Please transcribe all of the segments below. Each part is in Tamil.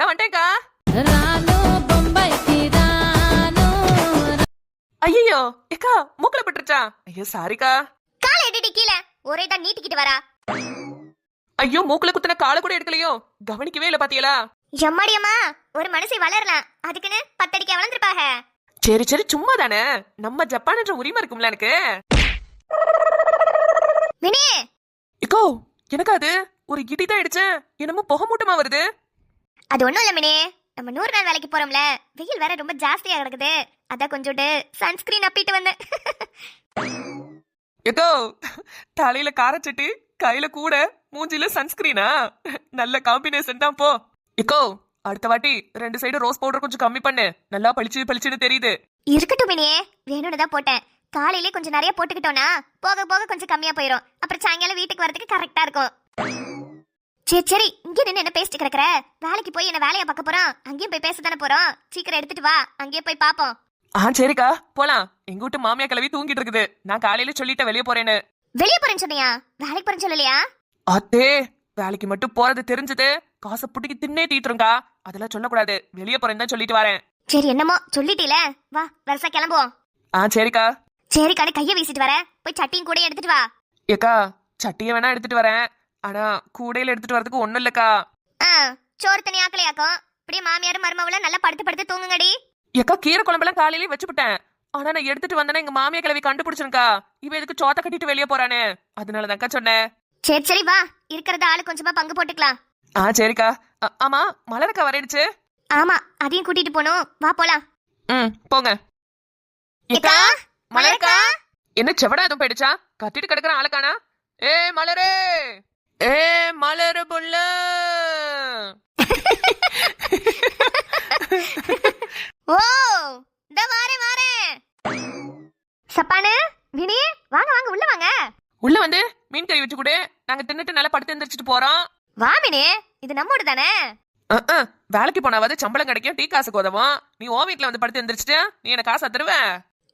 இதான் வந்துட்டேக்கா. ஐயோ ஏக்கா மூக்கல பட்டுருச்சா? ஐயோ சாரிக்கா. காலை எடிடி கீழே ஒரே தான் நீட்டிக்கிட்டு வரா. ஐயோ மூக்குல குத்துன காலை கூட எடுக்கலையோ, கவனிக்கவே இல்ல பாத்தியலா? எம்மாடியம்மா, ஒரு மனுஷை வளரலாம் அதுக்குன்னு 10 அடிக்க வளர்ந்துருப்பாக. சரி சரி சும்மா தானே, நம்ம ஜப்பான் என்ற உரிமை இருக்கும்ல எனக்கு. மினி இக்கோ எனக்கு அது ஒரு இடி தான் அடிச்சேன், என்னமோ புகை மூட்டமா வருது. அது ஒண்ணும் இல்ல மினி, நம்ம 100 நாள் வேலைக்கு போறோம்ல, வெயில் வேற ரொம்ப ஜாஸ்தியா கிடக்குது, அதான் கொஞ்சோண்டு சன்ஸ்கிரீன் அப்பிட்டு வந்தேன். ஏதோ தலையில காரச்சட்டி, கையில கூட, மூஞ்சில சன்ஸ்கிரீனா, நல்ல காம்பினேஷன் தான் போ. இக்கோ அடுத்த வாட்டி 2 சைடு ரோஸ் பவுடர் கொஞ்சம் கம்மி பண்ணு, நல்லா பளிச்சு பளிச்சுன்னு தெரியுது. இருக்கட்டும் மினியே, வேணும்னு தான் போட்டேன். காலையிலே கொஞ்சம் நிறைய போட்டுக்கிட்டோம்னா போக போக கொஞ்சம் கம்மியா போயிடும், அப்புறம் சாயங்காலம் வீட்டுக்கு வரதுக்கு கரெக்டா இருக்கும். சரி சரி, இங்க நின்று என்ன பேசிட்டு கிடக்குற? வேலைக்கு போய் என்ன வேலையை பார்க்க போறோம், அங்கேயும் போய் பேச தானே போறோம். சீக்கிரம் எடுத்துட்டு வா, அங்கேயே போய் பாப்போம். சரிக்கா போலாம். எங்க வீட்டு மாமியா கிளவி தூங்கிட்டு இருக்குது, நான் காலையில சொல்லிட்டு வெளியே போறேன்னு. வெளியே போறேன்னு சொன்னியா? வேலைக்கு போறேன்னு சொல்லலையா? அதே வேலைக்கு மட்டும் போறது தெரிஞ்சது காசை புட்டிக்கு தின்னே தீட்டுருங்கா, அதெல்லாம் சொல்லக்கூடாது. வெளியே போறேன்னு தான் சொல்லிட்டு வரேன். சரி என்னமோ சொல்லிட்டீல, வா வருஷா கிளம்புவோம். சரிக்கா. சரி கடை கைய வீசிட்டு வர, போய் சட்டியும் கூட எடுத்துட்டு வா. ஏக்கா சட்டியை வேணா எடுத்துட்டு வரேன், ஆனா கூடையில எடுத்துட்டு வரதுக்கு ஒண்ணும் இல்லக்கா. சோறு தண்ணி ஆக்கலையாக்கும், இப்படியே மாமியார் மருமவள நல்லா படுத்து படுத்து தூங்குங்கடி. ஏக்கா கீரை குழம்பெல்லாம் காலையிலேயே வச்சுவிட்டேன், ஆனா நான் எடுத்துட்டு வந்தேன்னா எங்க மாமியா கிளவி கண்டுபிடிச்சிருக்கா, இவ எதுக்கு சோத்த கட்டிட்டு வெளியே போறானே, அதனாலதான்க்கா சொன்னேன். சரி சரி வா, இருக்கிறத ஆளு கொஞ்சமா பங்கு போட்டுக்கலாம். சரிக்கா. ஆமா மலரக்கா வரேடுச்சு. ஆமா அதையும் கூட்டிட்டு போணும், வா போலாம். போங்க. ஏக்கா மலரக்கா என்ன செவடா எதுவும் போயிடுச்சா? கத்திட்டு கிடக்குற ஆளுக்கானா? மலரே, மலரு புள்ள. ஓ இந்த வாரே வாரே. சப்பானு வினி வாங்க வாங்க உள்ள வாங்க. உள்ள வந்து மீன் கறி வச்சு கொடு, நாங்க தின்னுட்டு நல்லா படுத்து எந்திரிச்சிட்டு போறோம். வா மினி, இது நம்ம வீடு தானே. வேலைக்கு போனாவது சம்பளம் கிடைக்கும், டீ காசுக்கு உதவும். நீ ஓ வீட்டுல வந்து படுத்து எந்திரிச்சிட்டு நீ என்ன காசா தருவேன்?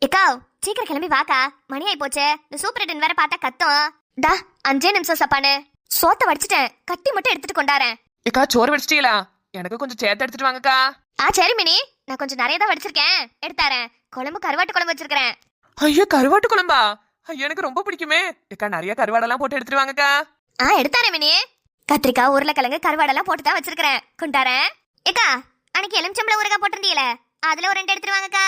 ஏக்கா சீக்கிரம் கிளம்பி வாக்கா, மணி ஆயி போச்சு. இந்த சூப்பர் ரிட்டன் வேற பார்த்தா கத்தும். டா 5 நிமிஷம் சப்பானு, சோத்த வடிச்சிட்டேன், கட்டி மட்டும் எடுத்துட்டு கொண்டாரேன். ஏக்கா சோறு வடிச்சிட்டீங்களா? எனக்கு கொஞ்சம் சேர்த்து எடுத்துட்டு வாங்கக்கா. சரி மினி, நான் கொஞ்சம் நிறைய தான் வடிச்சிருக்கேன், எடுத்தாரேன். குழம்பு கருவாட்டு குழம்பு வச்சிருக்கேன். ஐயோ கருவாட்டு குழம்பா? எனக்கு ரொம்ப பிடிக்குமே. ஏக்கா நிறைய கருவாடெல்லாம் போட்டு எடுத்துட்டு வாங்கக்கா. எடுத்தாரேன் மினி. கத்திரிக்காய் உருளைக்கிழங்கு கருவாடெல்லாம் போட்டு தான் வச்சிருக்கேன், கொண்டாரேன். ஏக்கா அன்னைக்கு எலுமிச்சம்பள ஊறுகாய் போட்டிருந்தீல, அதுல ஒரு 2 எடுத்துட்டு வாங்கக்கா.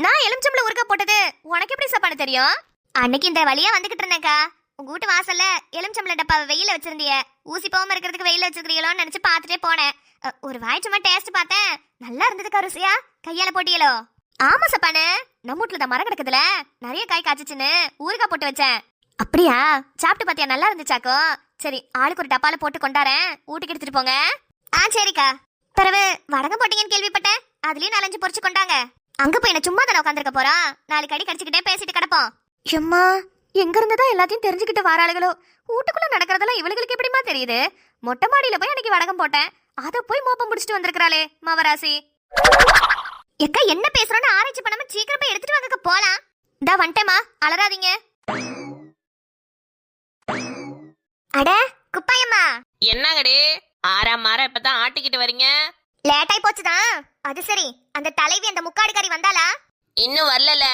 நான் எலுமிச்சம்பள ஊறுகாய் போட்டது உனக்கு எப்படி சப்பானு தெரியும்? அன்னைக்கு இந்த வழியா வந்துகிட்டு இருந்தேக்கா, உங்க வீட்டு வாசல்ல எலுமிச்சம்பள டப்பாவை வெயில வச்சிருந்தீங்க, ஊசி போகாம இருக்கிறதுக்கு வெயில வச்சிருக்கீங்களோன்னு நினைச்சு பாத்துட்டே போனேன். ஒரு வாய் சும்மா டேஸ்ட் பார்த்தேன், நல்லா இருந்ததுக்கா ருசியா. கையால போட்டியலோ? ஆமா சப்பானு, நம்ம வீட்டுல தான் மரம் கிடக்குதுல, நிறைய காய் காய்ச்சிச்சுன்னு ஊறுகாய் போட்டு வச்சேன். அப்படியா? சாப்பிட்டு பாத்தியா? நல்லா இருந்துச்சாக்கோ? சரி ஆளுக்கு ஒரு டப்பால போட்டு கொண்டாரேன், வீட்டுக்கு எடுத்துட்டு போங்க. சரிக்கா. பிறகு வடகம் போட்டீங்கன்னு கேள்விப்பட்டேன், அதுலயும் 4-5 பொரிச்சு கொண்டாங்க. அங்க போய் என்ன சும்மா தானே உட்காந்துருக்க போறோம், 4 கடி கடிச்சுக்கிட்டே பேசிட்டு கிடப்போம். எம்மா எங்க இருந்துதான் எல்லாத்தையும் தெரிஞ்சுக்கிட்டு வாராளுகளோ, வீட்டுக்குள்ள நடக்கிறதெல்லாம் இவளுக்கு எப்படிமா தெரியுது? மொட்டை மாடியில போய் அன்னைக்கு வடகம் போட்டேன், அத போய் மோப்பம் முடிச்சிட்டு வந்திருக்காளே மவராசி. எக்கா என்ன பேசுறோன்னு ஆராய்ச்சி பண்ணாம சீக்கிரம் போய் எடுத்துட்டு வாங்க, போலாம். இதா வந்துட்டேமா, அலறாதீங்க. அட குப்பாயம்மா. என்னங்கடி 6ஆம் மாரம் இப்பதான் ஆட்டிக்கிட்டு வரீங்க? லேட்டாய் போச்சுதான். அது சரி, அந்த தலைவி அந்த முக்காடுக்காரி வந்தாளா? இன்னும் வரல,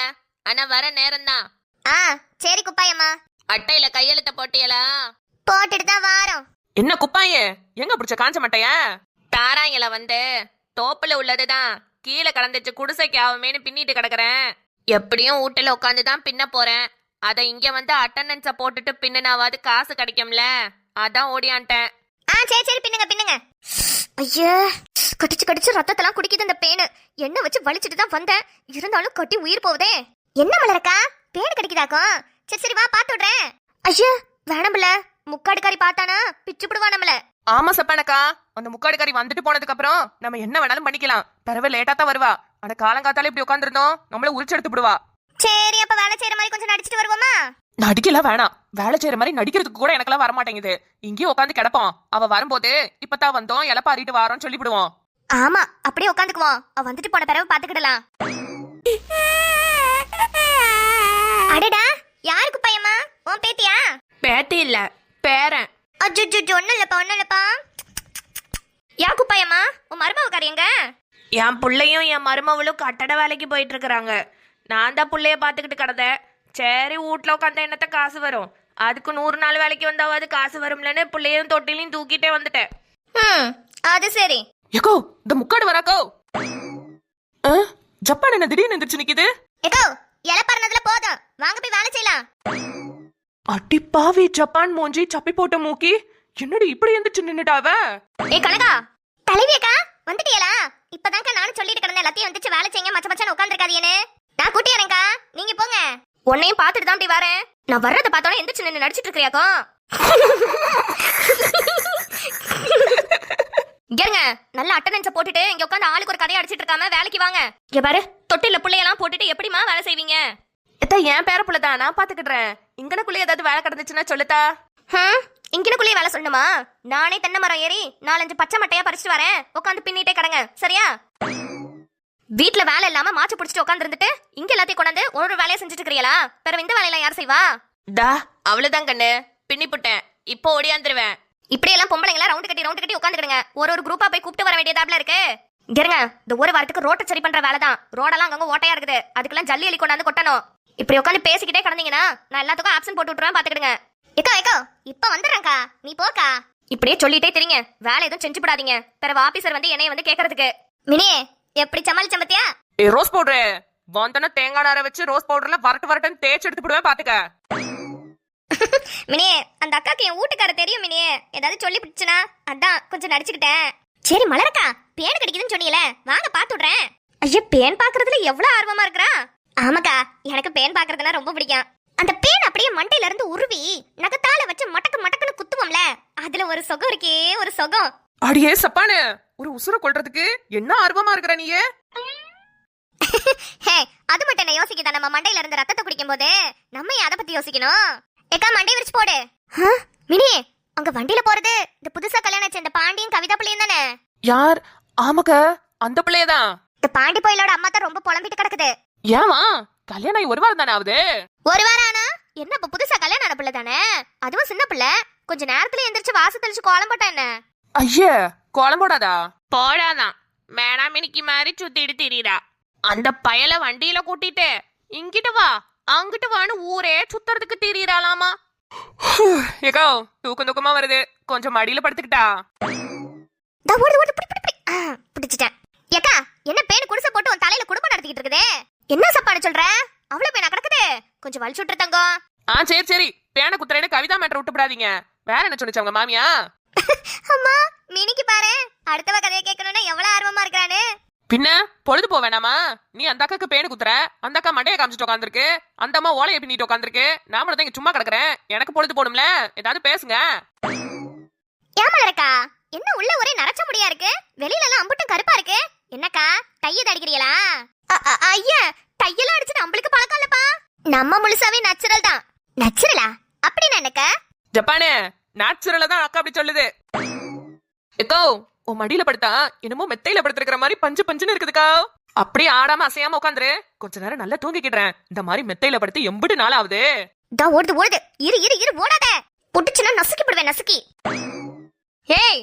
ஆனா வர நேரம்தான். சரி குப்பாயம்மா. அட்டையில கையெழுத்த போட்டியலா? போட்டுட்டு தான் வாரோம். என்ன குப்பாயே, எங்க பிடிச்ச காஞ்ச மட்டையா? தாராங்கல வந்து தோப்புல உள்ளதுதான், கீழே கடந்துச்சு, குடிசைக்கு ஆகுமேனு பின்னிட்டு கிடக்குறேன். எப்படியும் வீட்டுல உட்காந்துதான் பின்ன போறேன், அத இங்க வந்து அட்டண்டன்ஸ போட்டுட்டு பின்னுனாவது காசு கிடைக்கும்ல, அதான் ஓடியான்ட்டேன். சரி சரி பின்னுங்க பின்னுங்க. ஐயா கடிச்சு கடிச்சு ரத்தத்தெல்லாம் குடிக்குது இந்த பேனு, எண்ணெய் வச்சு வலிச்சுட்டு தான் வந்தேன், இருந்தாலும் கட்டி உயிர் போகுதே. என்ன மலரக்கா பேனு கடிக்குதாக்கும்? சரி சரி வா பாத்து விடுறேன். ஐயா வேணாம்ல, முக்காடுக்காரி பார்த்தானா பிச்சு பிடுவா நம்மள. ஆமா சப்பானக்கா, அந்த முக்காடுக்காரி வந்துட்டு போனதுக்கு அப்புறம் நம்ம என்ன வேணாலும் பண்ணிக்கலாம். தரவே லேட்டா தான் வருவா, ஆனா காலங்காத்தால இப்படி உட்காந்துருந்தோம் நம்மள உரிச்செடுத்து விடுவா. சரி அப்ப வேலை செய்யற மாதிரி கொஞ்சம் நடிச்சிட்டு வருவோமா? நடிக்கலாம் வேணாம், வேலை செய்யற மாதிரி நடிக்கிறதுக்கு கூட எனக்கெல்லாம் வரமாட்டேங்குது. இங்கேயும் உட்காந்து கிடப்போம், அவ வரும்போது இப்பதான் வந்தோம் இலப்பாரிட்டு வாரோம் சொல்லிவிடுவோம். ஆமா அப்படியே உட்காந்துக்குவோம், அவ வந்துட்டு போன பிறகு பாத்துக்கிடலாம். அடடா யாரு குப்பாயம்மா, உன் பேத்தியா? பேத்தி இல்ல, பேரன். அஜ்ஜோ ஒண்ணும் இல்லப்பா ஒண்ணும் இல்லப்பா. யா குப்பாயம்மா உன் மருமவக்காரி எங்க? என் புள்ளையும் என் மருமவளும் கட்டட வேலைக்கு போயிட்டு இருக்கிறாங்க. நான் தான் புள்ளைய பாத்துக்கிட்டு கிடந்தேன். சரி வீட்டுல உட்காந்த என்னத்த காசு வரும், அதுக்கு 100 நாள் வேலைக்கு வந்தாவது காசு வரும்லன்னு புள்ளையும் தொட்டிலையும் தூக்கிட்டே வந்துட்டேன். அது சரி. ஏக்கோ இந்த முக்காடு வராக்கோ. ஜப்பான் என்ன திடீர்னு எந்திரிச்சு நிக்குது? ஏக்கோ இலை பறந்ததுல போதும், வாங்க போய் வேலை செய்யலாம். அடி பாவி ஜப்பான் மூஞ்சி சப்பி போட்ட மூக்கி, என்னடி இப்படி எந்திரிச்சு நின்னுட்டாவ? ஏ கனகா, தலைவியக்கா வந்துட்டியலா? இப்பதான்க்கா நானும் சொல்லிட்டு கிடந்தேன் எல்லாத்தையும் வந்துச்சு வேலை செய்யுங்க, மச்ச மச்சான்னு உட்காந்துருக்காதீன்னு. நான் கூட்டியறேன்க்கா, நீங்க போங்க. உன்னையும் பார்த்துட்டு தான் அப்படி வரேன். நான் வர்றதை பார்த்தோன்னே எந்திரிச்சு நின்று நடிச்சிட்டு இருக்கிறியாக்கோ? இங்க நல்ல அட்டெண்டன்ஸை போட்டுட்டு இங்க உட்காந்து ஆளுக்கு ஒரு கதையை அடிச்சிட்டு இருக்காம வேலைக்கு வாங்க. இங்க பாரு, தொட்டில புள்ளையெல்லாம் போட்டுட்டு எப்படிமா வேலை செய்வீங்க? எத்தா என் பேர புள்ள தான், நான் பாத்துக்கிடுறேன். இங்கனக்குள்ளே ஏதாவது வேலை கிடந்துச்சுன்னா சொல்லுத்தா. இங்கனுக்குள்ளேயே வேலை சொல்லணுமா? நானே தென்னை மரம் ஏறி 4-5 பச்சை மட்டையா பறிச்சுட்டு வரேன், உட்காந்து பின்னிட்டே கிடங்க சரியா? வீட்டுல வேலை இல்லாம மாச்சு புடிச்சிட்டு உட்காந்து இருந்துட்டு இங்க எல்லாத்தையும் கொண்டாந்து ஒரு வேலையை செஞ்சுட்டு இருக்கிறீங்களா? பிறகு இந்த வேலையெல்லாம் யார் செய்வா? டா அவ்வளவுதான் கண்ணு, பின்னி புட்டேன், இப்போ ஓடியாந்துருவேன். இப்படி எல்லாம் பொம்பளைங்களா ரவுண்டு கட்டி உட்காந்துக்கிடுங்க. ஒரு குரூப்பா போய் கூப்பிட்டு வர வேண்டியதாப்ல இருக்கு. இருங்க, இந்த ஒரு வாரத்துக்கு ரோட்டை சரி பண்ற வேலை தான். ரோடெல்லாம் அங்கங்க ஓட்டையா இருக்குது, அதுக்கெல்லாம் ஜல்லி எலி கொண்டாந்து கொட்டணும். இப்படி உட்காந்து பேசிக்கிட்டே கிடந்தீங்கன்னா நான் எல்லாத்துக்கும் ஆப்ஷன் போட்டு விட்டுருவேன், பாத்துக்கிடுங்க. ஏக்கோ இப்ப வந்துடுறேன்க்கா, நீ போக்கா. இப்படியே சொல்லிட்டே தெரியுங்க, வேலை எதுவும் செஞ்சு விடாதீங்க. பிறகு ஆபீசர் வந்து என்னைய வந்து கேக்குறதுக்கு. மினியே எப்படி சமாளிச்ச பத்தியா? ஏ ரோஸ் பவுடரு வந்தன தேங்காய் நாரை வச்சு ரோஸ் பவுடர்ல வரட்டுன்னு தேய்ச்சி எடுத்து போடுவேன் பாத்துக்க. மினியே அந்த அக்காக்கு என் வீட்டுக்கார தெரியும் மினியே, ஏதாவது சொல்லி பிடிச்சுனா அதான் கொஞ்சம் நடிச்சுக்கிட்டேன். சரி மலரக்கா, பேன் கடிக்குதுன்னு சொன்னீல, வாங்க பாத்து விடுறேன். ஐயா பேன் பாக்குறதுல எவ்வளவு ஆர்வமா இருக்கிறா? ஆமாக்கா, எனக்கு பேன் பாக்குறதுனா ரொம்ப பிடிக்கும். அந்த பேன் அப்படியே மண்டையில இருந்து உருவி நகத்தால வச்சு மடக்கு மடக்குன்னு குத்துவோம்ல, அதுல ஒரு சுகம் இருக்கே, ஒரு சுகம். அடியே சப்பானு, ஒரு உசுர கொள்றதுக்கு என்ன ஆர்வமா இருக்கிற நீயே? அது மட்டும் என்ன யோசிக்கதா, நம்ம மண்டையில இருந்து ரத்தத்தை குடிக்கும் போது நம்ம அத பத்தி யோசிக்கணும். ஏக்கா மண்டை விரிச்சு போடு. மினி அங்க வண்டியில போறது இந்த புதுசா கல்யாணம் ஆச்சு இந்த பாண்டியும் கவிதா பிள்ளையும் தானே? யார்? ஆமாக்க, அந்த பிள்ளையதான். இந்த பாண்டி போயிலோட அம்மா தான் ரொம்ப புலம்பிட்டு கிடக்குது. ஏமா கல்யாணம் ஆகி 1 வாரம் தானே ஆகுது? 1 வாரம் ஆனா என்ன, இப்ப புதுசா கல்யாணம் ஆன பிள்ளை தானே, அதுவும் சின்ன பிள்ளை. கொஞ்ச நேரத்துல எந்திரிச்சு வாசல் தெளிச்சு கோலம் போட்டா என்ன? ஐயே கோலம் போடாதா? போடாதான், மேடா மினிக்கு மாதிரி சுத்திட்டு திரியிறா. அந்த பயல வண்டியில கூட்டிட்டு இங்கிட்டு வா அங்கிட்டு வான்னு ஊரே சுத்துறதுக்கு திரியிறாளாமா. ஏக்கோ தூக்கமா வருது, கொஞ்சம் மடியில படுத்துக்கிட்டா. பிடிச்சிட்டேன். ஏக்கா என்ன பேன் குடிசை போட்டு உன் தலையில குடும்பம் நடத்திக்கிட்டு இருக்குதே, என்ன சப்பாடு சொல்ற? அவ்வளவு பேனா கிடக்குது, கொஞ்சம் வலிச்சு விட்டுரு தங்கம். சரி பேனை குத்துறேன்னு கவிதா மேட்டர் விட்டுப்படாதீங்க. வேற என்ன சொன்னிச்சு அவங்க மாமியா? அம்மா மினிக்கு பாரு, அடுத்தவ கதையை கேட்கணும்னா எவ்வளவு ஆர்வமா இருக்கானு. பின்ன பொழுது போ வேணாமா? நீ அந்த அக்காக்கு பேனு குத்துற, அந்த அக்கா மண்டைய காமிச்சிட்டு உட்காந்துருக்கு, அந்த அம்மா ஓலையை பின்னிட்டு உட்காந்துருக்கு, நான் மட்டும் தான் இங்க சும்மா கிடக்குறேன். எனக்கு பொழுது போடும்ல, ஏதாவது பேசுங்க. ஏமா இருக்கா, என்ன உள்ள ஒரே நரச்ச முடியா இருக்கு, வெளியில எல்லாம் அம்புட்டும் கருப்பா இருக்கு. என்னக்கா தையது அடிக்கிறீங்களா? ஐயா தையெல்லாம் அடிச்சு நம்மளுக்கு பழக்கம் இல்லப்பா, நம்ம முழுசாவே நச்சுரல் தான். நச்சுரலா அப்படின்னா என்னக்கா? ஜப்பானு நேச்சுரலா தான் அக்கா அப்படி சொல்லுது. ஏக்கோ உன் மடியில படுத்தா என்னமோ மெத்தையில படுத்திருக்கிற மாதிரி பஞ்சு பஞ்சுன்னு இருக்குதுக்கா. அப்படியே ஆடாம அசையாம உட்காந்துரு, கொஞ்ச நேரம் நல்லா தூங்கிக்கிடுறேன். இந்த மாதிரி மெத்தையில படுத்து எம்பிட்டு நாள் ஆகுது. ஓடுது இரு ஓடாத, புடிச்சுனா நசுக்கி போடுவேன் நசுக்கி. ஏய்